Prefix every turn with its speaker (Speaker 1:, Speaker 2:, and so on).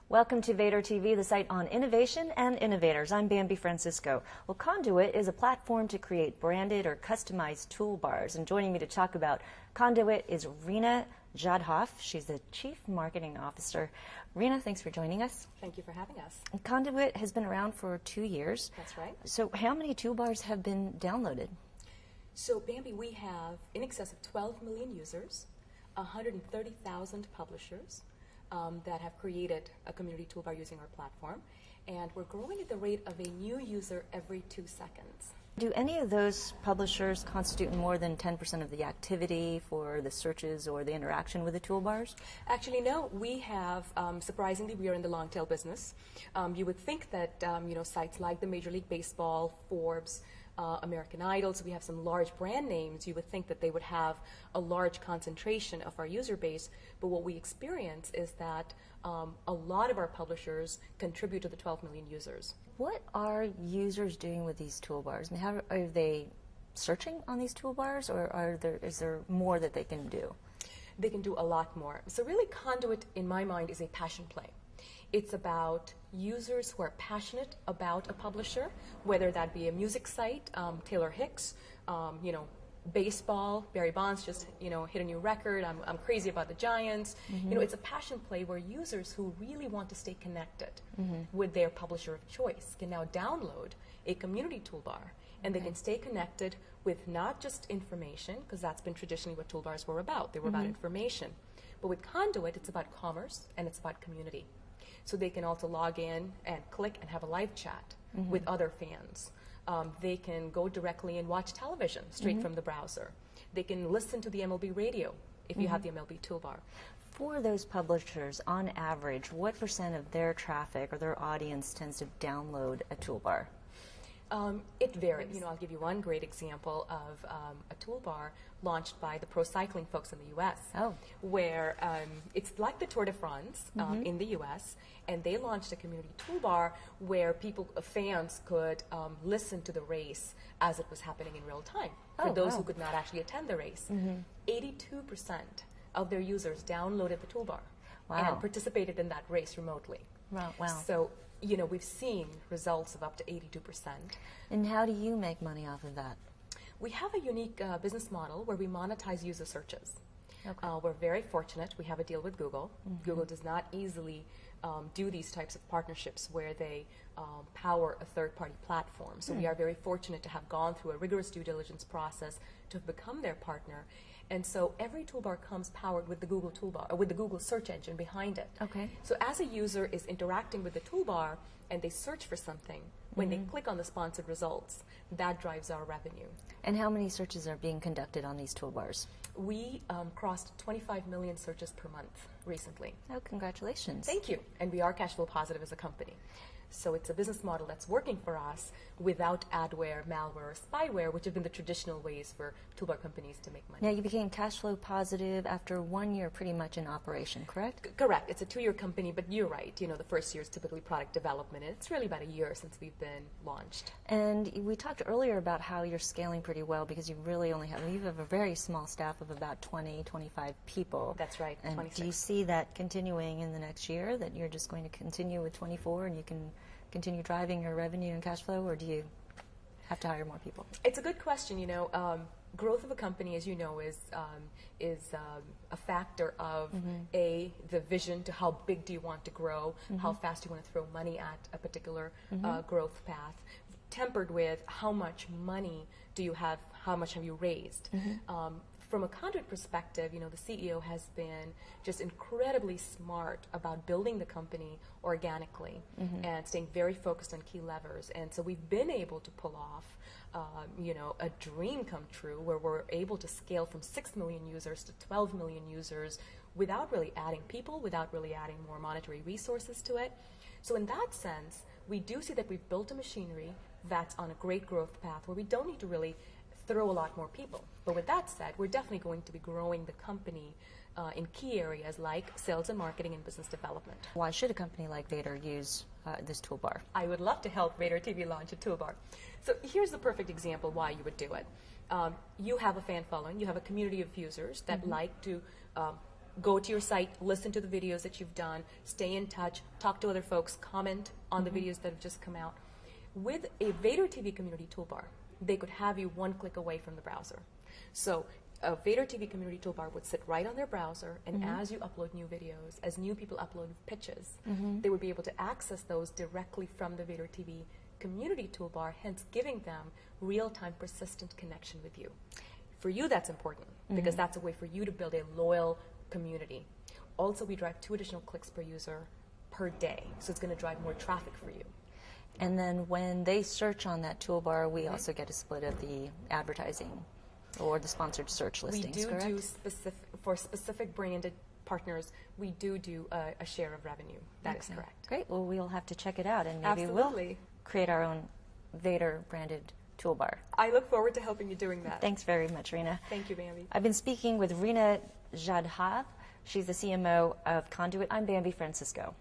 Speaker 1: Welcome to Vator TV, the site on innovation and innovators. I'm Bambi Francisco. Well, Conduit is a platform to create branded or customized toolbars. And joining me to talk about Conduit is Reena Jadhav. She's the Chief Marketing Officer. Reena, thanks for joining us.
Speaker 2: Thank you for having us.
Speaker 1: Conduit has been around for 2 years.
Speaker 2: That's right.
Speaker 1: So how many toolbars have been downloaded?
Speaker 2: So, Bambi, we have in excess of 12 million users, 130,000 publishers that have created a community toolbar using our platform, and we're growing at the rate of a new user every 2 seconds.
Speaker 1: Do any of those publishers constitute more than 10% of the activity for the searches or the interaction with the toolbars?
Speaker 2: Actually, no. We have, surprisingly, we are in the long tail business. You would think that sites like the Major League Baseball, Forbes, American Idol, so we have some large brand names, you would think that they would have a large concentration of our user base, but what we experience is that a lot of our publishers contribute to the 12 million users.
Speaker 1: What are users doing with these toolbars? I mean, how are they searching on these toolbars, or is there more that they can do?
Speaker 2: They can do a lot more. So really, Conduit, in my mind, is a passion play. It's about users who are passionate about a publisher, whether that be a music site, Taylor Hicks, baseball, Barry Bonds just hit a new record. I'm crazy about the Giants.
Speaker 1: Mm-hmm.
Speaker 2: It's a passion play where users who really want to stay connected with their publisher of choice can now download a community toolbar, and they can stay connected with not just information, because that's been traditionally what toolbars were about. They were about information. But with Conduit, it's about commerce and it's about community. So they can also log in and click and have a live chat with other fans. They can go directly and watch television straight from the browser. They can listen to the MLB radio if you have the MLB toolbar.
Speaker 1: For those publishers, on average, what % of their traffic or their audience tends to download a toolbar?
Speaker 2: It varies. I'll give you one great example of a toolbar launched by the pro cycling folks in the U.S. Where it's like the Tour de France in the U.S., and they launched a community toolbar where fans could listen to the race as it was happening in real time. For those who could not actually attend the race, 82% of their users downloaded the toolbar and participated in that race remotely.
Speaker 1: Wow.
Speaker 2: So, we've seen results of up to 82%.
Speaker 1: And how do you make money off of that?
Speaker 2: We have a unique business model where we monetize user searches.
Speaker 1: Okay.
Speaker 2: We're very fortunate. We have a deal with Google. Google does not easily do these types of partnerships where they power a third-party platform. So we are very fortunate to have gone through a rigorous due diligence process to have become their partner. And so every toolbar comes powered with the Google toolbar, or with the Google search engine behind it.
Speaker 1: Okay.
Speaker 2: So as a user is interacting with the toolbar and they search for something, when they click on the sponsored results, that drives our revenue.
Speaker 1: And how many searches are being conducted on these toolbars?
Speaker 2: We crossed 25 million searches per month recently.
Speaker 1: Oh, congratulations.
Speaker 2: Thank you. And we are cash flow positive as a company. So it's a business model that's working for us without adware, malware, or spyware, which have been the traditional ways for toolbar companies to make money.
Speaker 1: Now, you became cash flow positive after 1 year pretty much in operation, correct?
Speaker 2: Correct. It's a 2-year company, but you're right. The first year is typically product development, and it's really about a year since we've been launched.
Speaker 1: And we talked earlier about how you're scaling pretty well because you really only have a very small staff of about 20, 25 people.
Speaker 2: That's right,
Speaker 1: and
Speaker 2: 26.
Speaker 1: Do you see that continuing in the next year, that you're just going to continue with 24 and you can continue driving your revenue and cash flow, or do you have to hire more people?
Speaker 2: It's a good question. Growth of a company, as you know, is a factor of the vision to how big do you want to grow, how fast do you want to throw money at a particular growth path, tempered with how much money do you have, how much have you raised. From a Conduit perspective, the CEO has been just incredibly smart about building the company organically and staying very focused on key levers. And so we've been able to pull off, a dream come true where we're able to scale from 6 million users to 12 million users without really adding people, without really adding more monetary resources to it. So in that sense, we do see that we've built a machinery that's on a great growth path where we don't need to really throw a lot more people. But with that said, we're definitely going to be growing the company in key areas like sales and marketing and business development.
Speaker 1: Why should a company like Vator use this toolbar?
Speaker 2: I would love to help Vator TV launch a toolbar. So here's the perfect example why you would do it. You have a fan following, you have a community of users that like to go to your site, listen to the videos that you've done, stay in touch, talk to other folks, comment on the videos that have just come out. With a Vator TV community toolbar, they could have you one click away from the browser. So a Vator TV community toolbar would sit right on their browser, and as you upload new videos, as new people upload pitches, they would be able to access those directly from the Vator TV community toolbar, hence giving them real-time persistent connection with you. For you, that's important because that's a way for you to build a loyal community. Also, we drive 2 additional clicks per user per day, so it's going to drive more traffic for you.
Speaker 1: And then when they search on that toolbar, we also get a split of the advertising or the sponsored search listings,
Speaker 2: We do
Speaker 1: correct?
Speaker 2: do for specific branded partners, we do a share of revenue. That is correct.
Speaker 1: Great. Well, we'll have to check it out, and maybe
Speaker 2: Absolutely.
Speaker 1: we'll create our own Vator branded toolbar.
Speaker 2: I look forward to helping you doing that.
Speaker 1: Thanks very much, Reena.
Speaker 2: Thank you, Bambi.
Speaker 1: I've been speaking with Reena Jadhav. She's the CMO of Conduit. I'm Bambi Francisco.